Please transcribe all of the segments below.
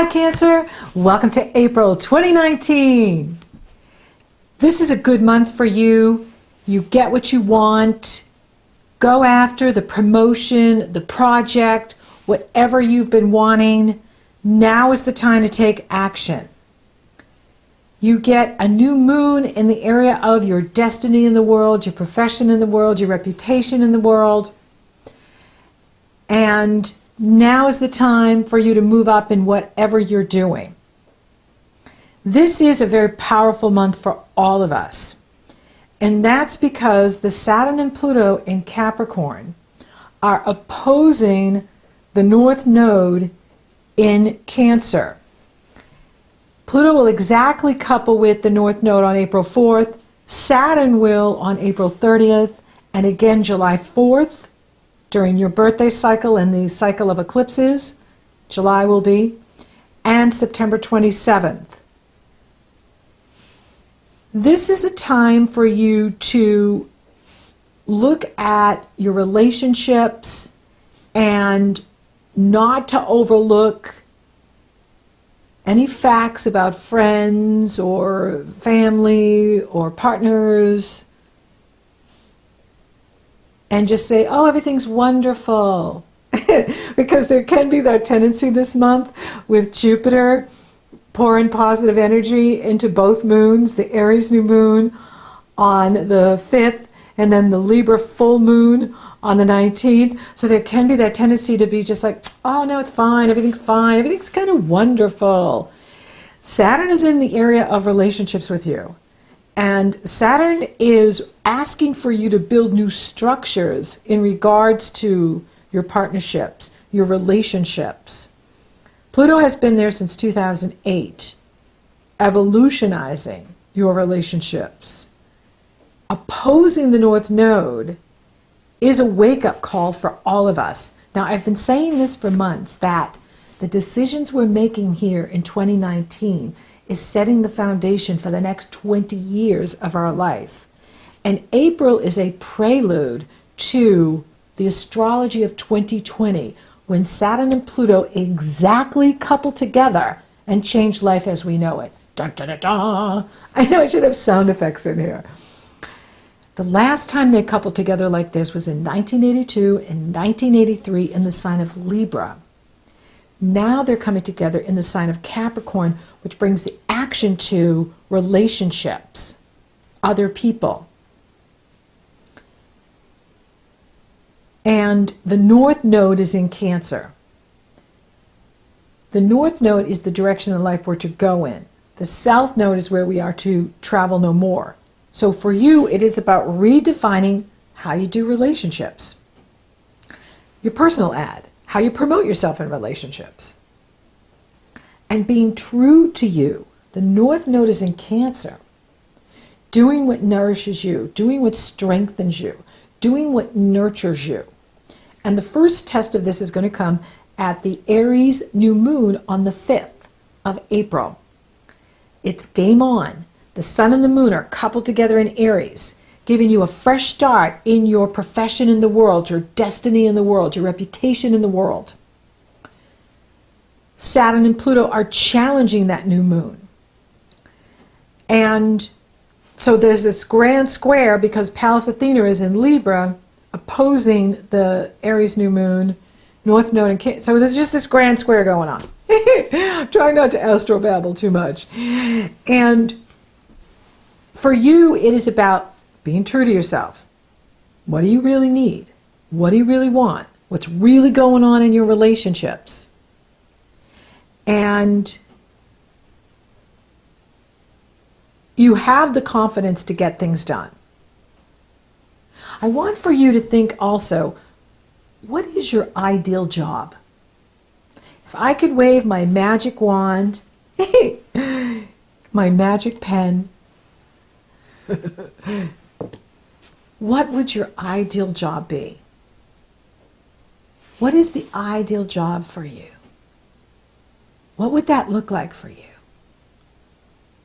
Hi Cancer, welcome to April 2019. This is a good month for you. You get what you want. Go after the promotion, the project, whatever you've been wanting. Now is the time to take action. You get a new moon in the area of your destiny in the world, your profession in the world, your reputation in the world. And now is the time for you to move up in whatever you're doing. This is a very powerful month for all of us. And that's because the Saturn and Pluto in Capricorn are opposing the North Node in Cancer. Pluto will exactly couple with the North Node on April 4th. Saturn will on April 30th and again July 4th. During your birthday cycle and the cycle of eclipses, July will be, and September 27th. This is a time for you to look at your relationships and not to overlook any facts about friends or family or partners. And just say, oh, everything's wonderful. Because there can be that tendency this month with Jupiter pouring positive energy into both moons, the Aries new moon on the 5th and then the Libra full moon on the 19th. So there can be that tendency to be just like, oh, no, it's fine, everything's kind of wonderful. Saturn is in the area of relationships with you. And Saturn is asking for you to build new structures in regards to your partnerships, your relationships. Pluto has been there since 2008, evolutionizing your relationships. Opposing the North Node is a wake-up call for all of us. Now, I've been saying this for months, that the decisions we're making here in 2019 is setting the foundation for the next 20 years of our life. And April is a prelude to the astrology of 2020, when Saturn and Pluto exactly couple together and change life as we know it. Dun, dun, dun, dun. I know I should have sound effects in here. The last time they coupled together like this was in 1982 and 1983 in the sign of Libra. Now they're coming together in the sign of Capricorn, which brings the action to relationships, other people. And the North Node is in Cancer. The North Node is the direction in life we're to go in. The South Node is where we are to travel no more. So for you, it is about redefining how you do relationships. Your personal ad. How you promote yourself in relationships. And being true to you. The North Node is in Cancer. Doing what nourishes you. Doing what strengthens you. Doing what nurtures you. And the first test of this is going to come at the Aries new moon on the 5th of April. It's game on. The sun and the moon are coupled together in Aries, giving you a fresh start in your profession in the world, your destiny in the world, your reputation in the world. Saturn and Pluto are challenging that new moon. And so there's this grand square because Pallas Athena is in Libra, opposing the Aries new moon, North Node and Cancer. So there's just this grand square going on. I'm trying not to astrobabble too much. And for you, it is about being true to yourself. What do you really need? What do you really want? What's really going on in your relationships? And you have the confidence to get things done. I want for you to think also, what is your ideal job? If I could wave my magic wand, my magic pen, what would your ideal job be? What is the ideal job for you? What would that look like for you?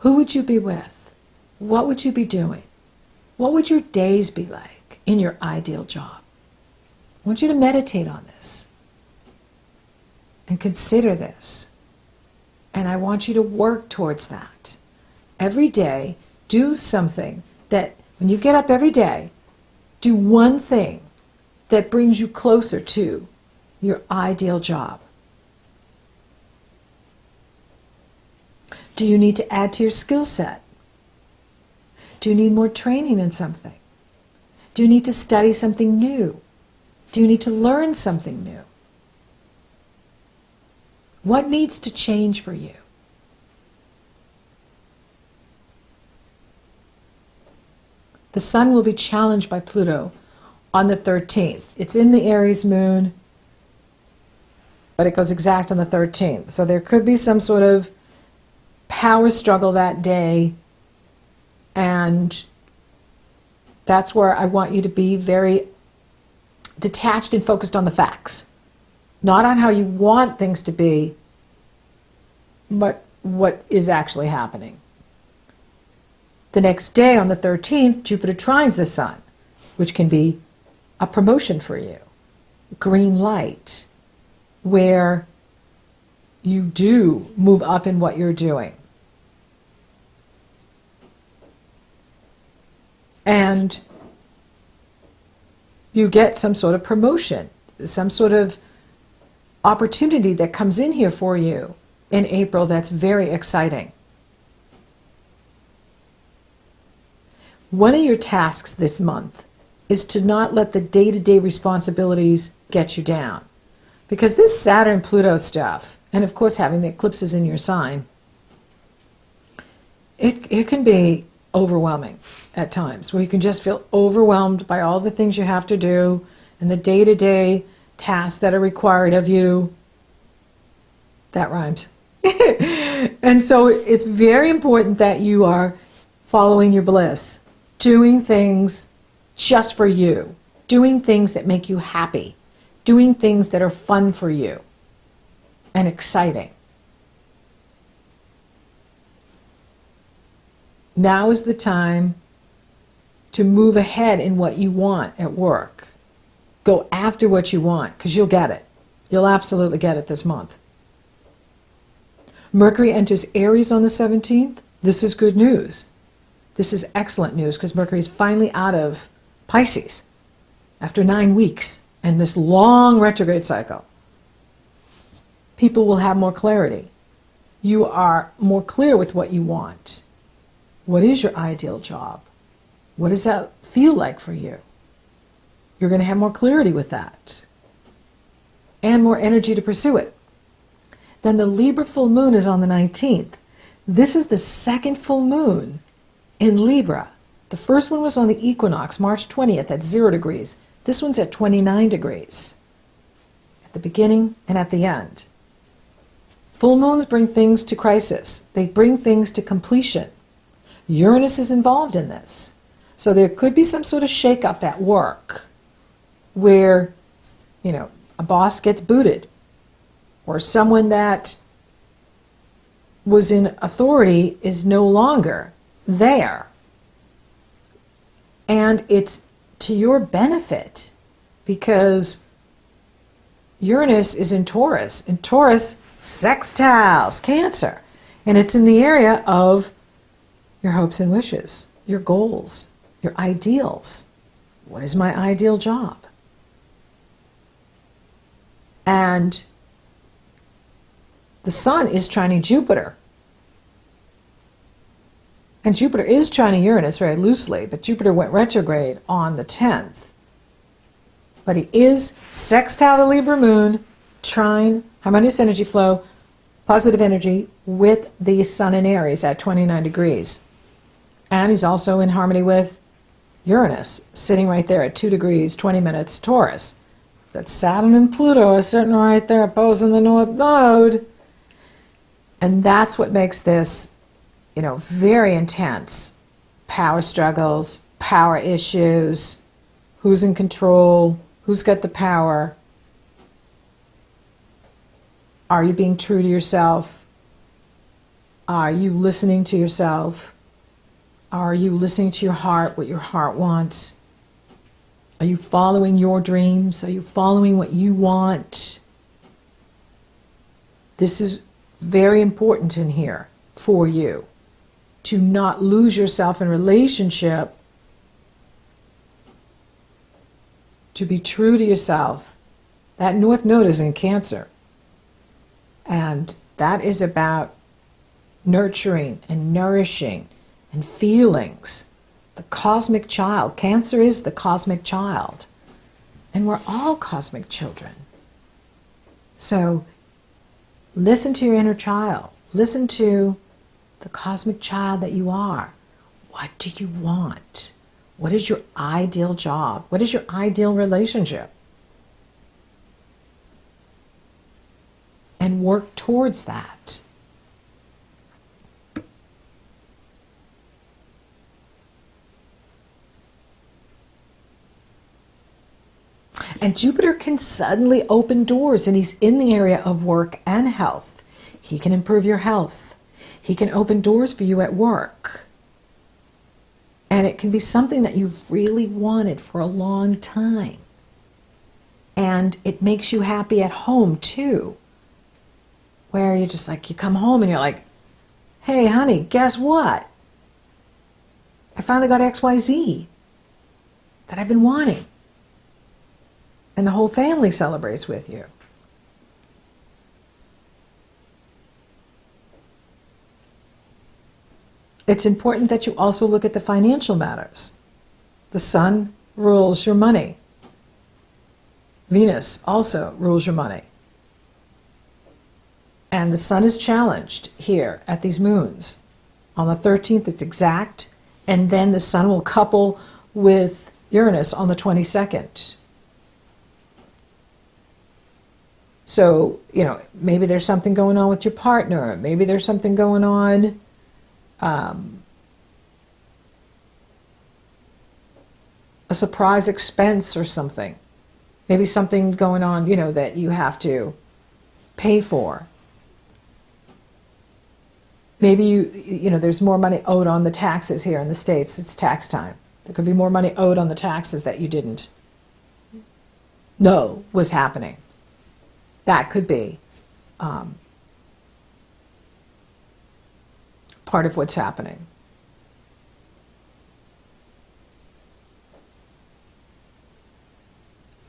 Who would you be with? What would you be doing? What would your days be like in your ideal job? I want you to meditate on this and consider this. And I want you to work towards that. Every day, do something that, when you get up every day, do one thing that brings you closer to your ideal job. Do you need to add to your skill set? Do you need more training in something? Do you need to study something new? Do you need to learn something new? What needs to change for you? The sun will be challenged by Pluto on the 13th. It's in the Aries moon, but it goes exact on the 13th. So there could be some sort of power struggle that day, and that's where I want you to be very detached and focused on the facts. Not on how you want things to be, but what is actually happening. The next day, on the 13th, Jupiter trines the sun, which can be a promotion for you. Green light, where you do move up in what you're doing. And you get some sort of promotion, some sort of opportunity that comes in here for you in April that's very exciting. One of your tasks this month is to not let the day-to-day responsibilities get you down. Because this Saturn-Pluto stuff, and of course having the eclipses in your sign, it can be overwhelming at times, where you can just feel overwhelmed by all the things you have to do and the day-to-day tasks that are required of you. That rhymes. And so it's very important that you are following your bliss, doing things just for you, doing things that make you happy, doing things that are fun for you and exciting. Now is the time to move ahead in what you want at work. Go after what you want, because you'll get it. You'll absolutely get it this month. Mercury enters Aries on the 17th. This is good news. This is excellent news, because Mercury is finally out of Pisces after 9 weeks and this long retrograde cycle. People will have more clarity. You are more clear with what you want. What is your ideal job? What does that feel like for you? You're going to have more clarity with that and more energy to pursue it. Then the Libra full moon is on the 19th. This is the second full moon in Libra. The first one was on the equinox, March 20th at 0 degrees. This one's at 29 degrees, at the beginning and at the end. Full moons bring things to crisis. They bring things to completion. Uranus is involved in this. So there could be some sort of shakeup at work where, a boss gets booted, or someone that was in authority is no longer there. And it's to your benefit, because Uranus is in Taurus, and Taurus sextiles Cancer, and it's in the area of your hopes and wishes, your goals, your ideals. What is my ideal job? And the sun is trining Jupiter. And Jupiter is trining Uranus very loosely, but Jupiter went retrograde on the 10th. But he is sextile the Libra moon, trine, harmonious energy flow, positive energy with the sun in Aries at 29 degrees. And he's also in harmony with Uranus, sitting right there at 2 degrees, 20 minutes, Taurus. But Saturn and Pluto are sitting right there opposing the North Node. And that's what makes this, very intense. Power struggles, power issues, who's in control, who's got the power. Are you being true to yourself? Are you listening to yourself? Are you listening to your heart, what your heart wants? Are you following your dreams? Are you following what you want? This is very important in here for you to not lose yourself in relationship, to be true to yourself. That North Node is in Cancer. And that is about nurturing and nourishing and feelings. The cosmic child. Cancer is the cosmic child. And we're all cosmic children. So listen to your inner child. Listen to the cosmic child that you are. What do you want? What is your ideal job? What is your ideal relationship? And work towards that. And Jupiter can suddenly open doors, and he's in the area of work and health. He can improve your health. He can open doors for you at work. And it can be something that you've really wanted for a long time. And it makes you happy at home too. Where you're just like, you come home and you're like, hey honey, guess what? I finally got XYZ that I've been wanting. And the whole family celebrates with you. It's important that you also look at the financial matters. The sun rules your money. Venus also rules your money. And the sun is challenged here at these moons. On the 13th, it's exact. And then the sun will couple with Uranus on the 22nd. So, maybe there's something going on with your partner. Maybe there's something going on a surprise expense or something. Maybe something going on, that you have to pay for. Maybe there's more money owed on the taxes here in the States. It's tax time. There could be more money owed on the taxes that you didn't know was happening. That could be part of what's happening.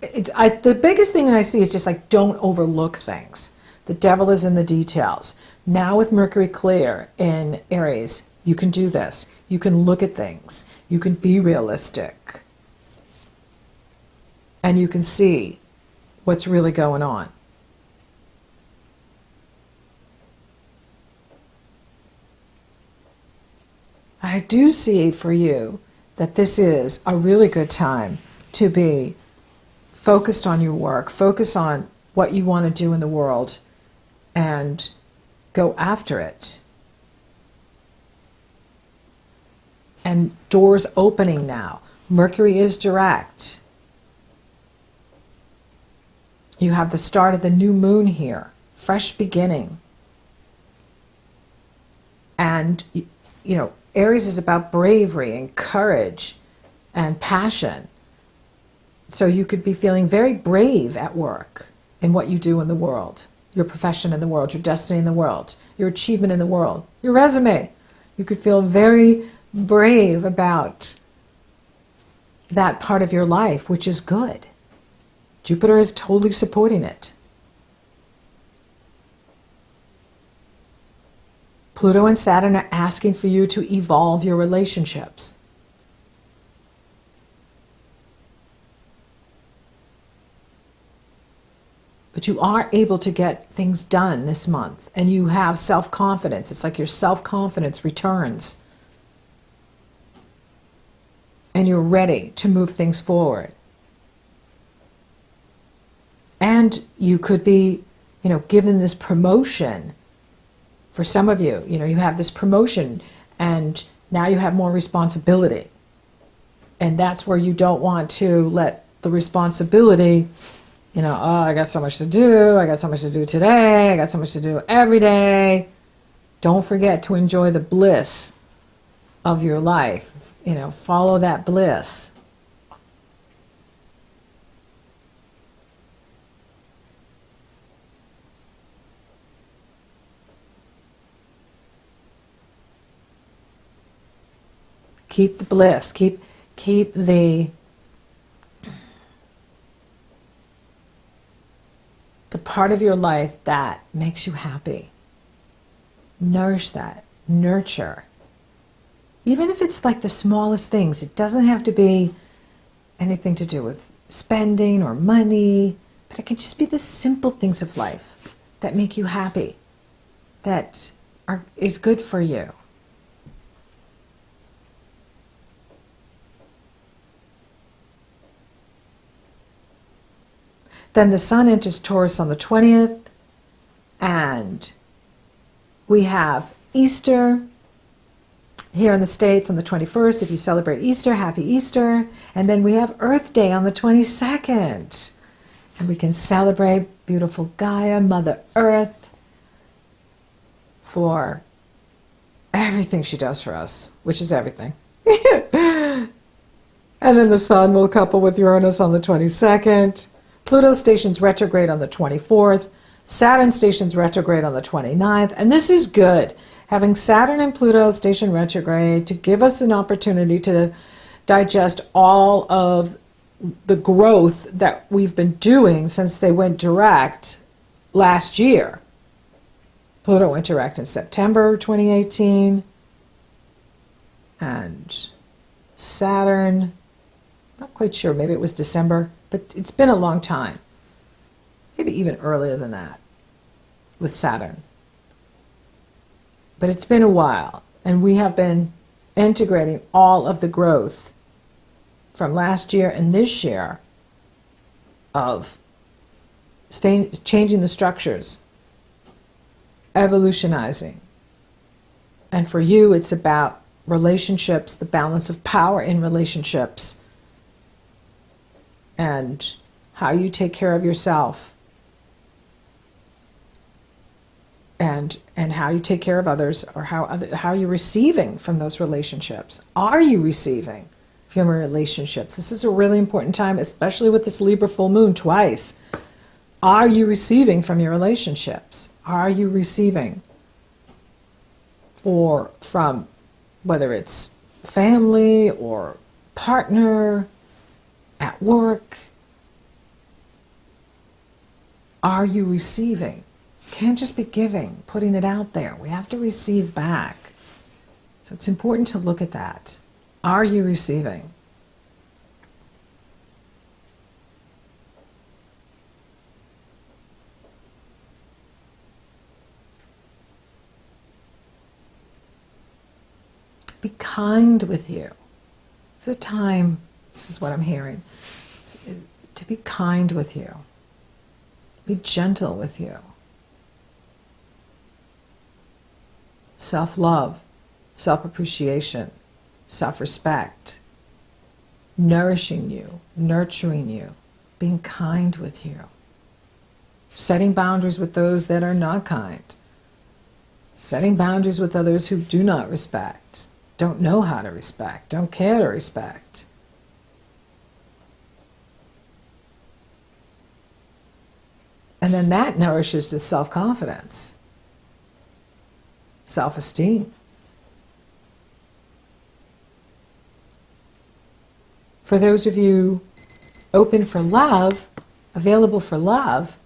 The biggest thing that I see is just like, don't overlook things. The devil is in the details. Now with Mercury clear in Aries, you can do this. You can look at things. You can be realistic. And you can see what's really going on. I do see for you that this is a really good time to be focused on your work, focus on what you want to do in the world, and go after it. And doors opening now. Mercury is direct. You have the start of the new moon here, fresh beginning. And, Aries is about bravery and courage and passion. So you could be feeling very brave at work in what you do in the world, your profession in the world, your destiny in the world, your achievement in the world, your resume. You could feel very brave about that part of your life, which is good. Jupiter is totally supporting it. Pluto and Saturn are asking for you to evolve your relationships. But you are able to get things done this month, and you have self-confidence. It's like your self-confidence returns. And you're ready to move things forward. And you could be, given this promotion. For some of you, you have this promotion and now you have more responsibility. And that's where you don't want to let the responsibility, I got so much to do. I got so much to do today. I got so much to do every day. Don't forget to enjoy the bliss of your life. Follow that bliss. Keep the bliss. Keep the part of your life that makes you happy. Nourish that. Nurture. Even if it's like the smallest things, it doesn't have to be anything to do with spending or money, but it can just be the simple things of life that make you happy, that is good for you. Then the sun enters Taurus on the 20th, and we have Easter here in the States on the 21st. If you celebrate Easter, happy Easter. And then we have Earth Day on the 22nd. And we can celebrate beautiful Gaia, Mother Earth, for everything she does for us, which is everything. And then the sun will couple with Uranus on the 22nd. Pluto stations retrograde on the 24th. Saturn stations retrograde on the 29th. And this is good. Having Saturn and Pluto station retrograde to give us an opportunity to digest all of the growth that we've been doing since they went direct last year. Pluto went direct in September 2018. And Saturn, not quite sure, maybe it was December, but it's been a long time. Maybe even earlier than that with Saturn. But it's been a while, and we have been integrating all of the growth from last year and this year of changing the structures, evolutionizing. And for you, it's about relationships, the balance of power in relationships, and how you take care of yourself, and how you take care of others, or how you're receiving from those relationships. Are you receiving from your relationships? This is a really important time, especially with this Libra full moon twice. Are you receiving from your relationships? Are you receiving from whether it's family or partner, at work? Are you receiving? Can't just be giving, putting it out there. We have to receive back. So it's important to look at that. Are you receiving? Be kind with you. It's a time, this is what I'm hearing, to be kind with you. Be gentle with you. Self-love, self-appreciation, self-respect, nourishing you, nurturing you, being kind with you. Setting boundaries with those that are not kind. Setting boundaries with others who do not respect, don't know how to respect, don't care to respect. And then that nourishes the self-confidence, self-esteem. For those of you open for love, available for love,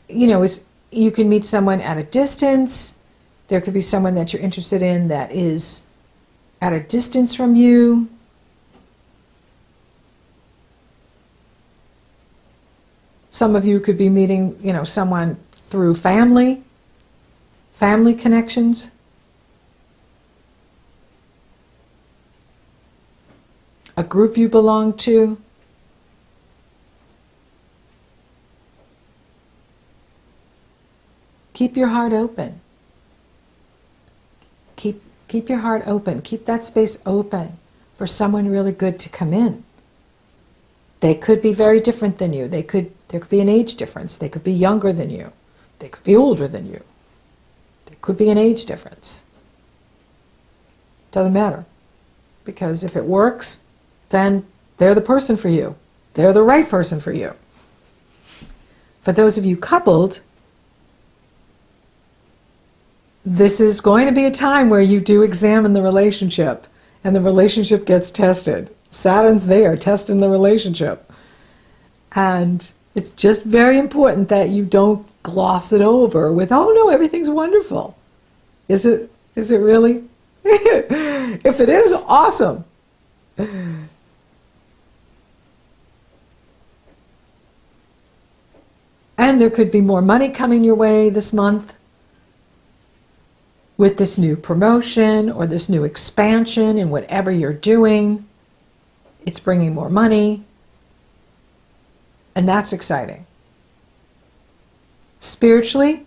you know, you can meet someone at a distance. There could be someone that you're interested in that is at a distance from you. Some of you could be meeting, you know, someone through family connections. A group you belong to. Keep your heart open. Keep your heart open. Keep that space open for someone really good to come in. They could be very different than you. There could be an age difference. They could be younger than you. They could be older than you. There could be an age difference. Doesn't matter. Because if it works, then they're the person for you. They're the right person for you. For those of you coupled, this is going to be a time where you do examine the relationship and the relationship gets tested. Saturn's there testing the relationship. And it's just very important that you don't gloss it over with, oh no, everything's wonderful. Is it really? If it is, awesome. And there could be more money coming your way this month with this new promotion or this new expansion in whatever you're doing. It's bringing more money. And that's exciting. Spiritually,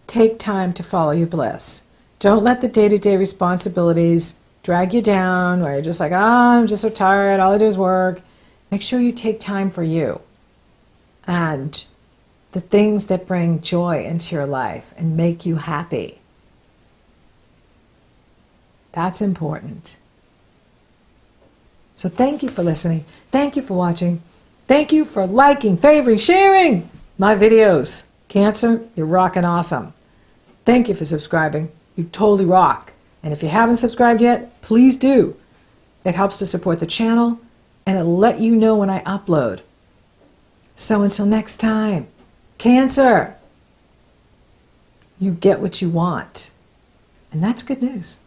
take time to follow your bliss. Don't let the day-to-day responsibilities drag you down, where you're just like, I'm just so tired, all I do is work. Make sure you take time for you and the things that bring joy into your life and make you happy. That's important. So thank you for listening. Thank you for watching. Thank you for liking, favoring, sharing my videos. Cancer, you're rocking awesome. Thank you for subscribing. You totally rock. And if you haven't subscribed yet, please do. It helps to support the channel and it'll let you know when I upload. So until next time, Cancer, you get what you want. And that's good news.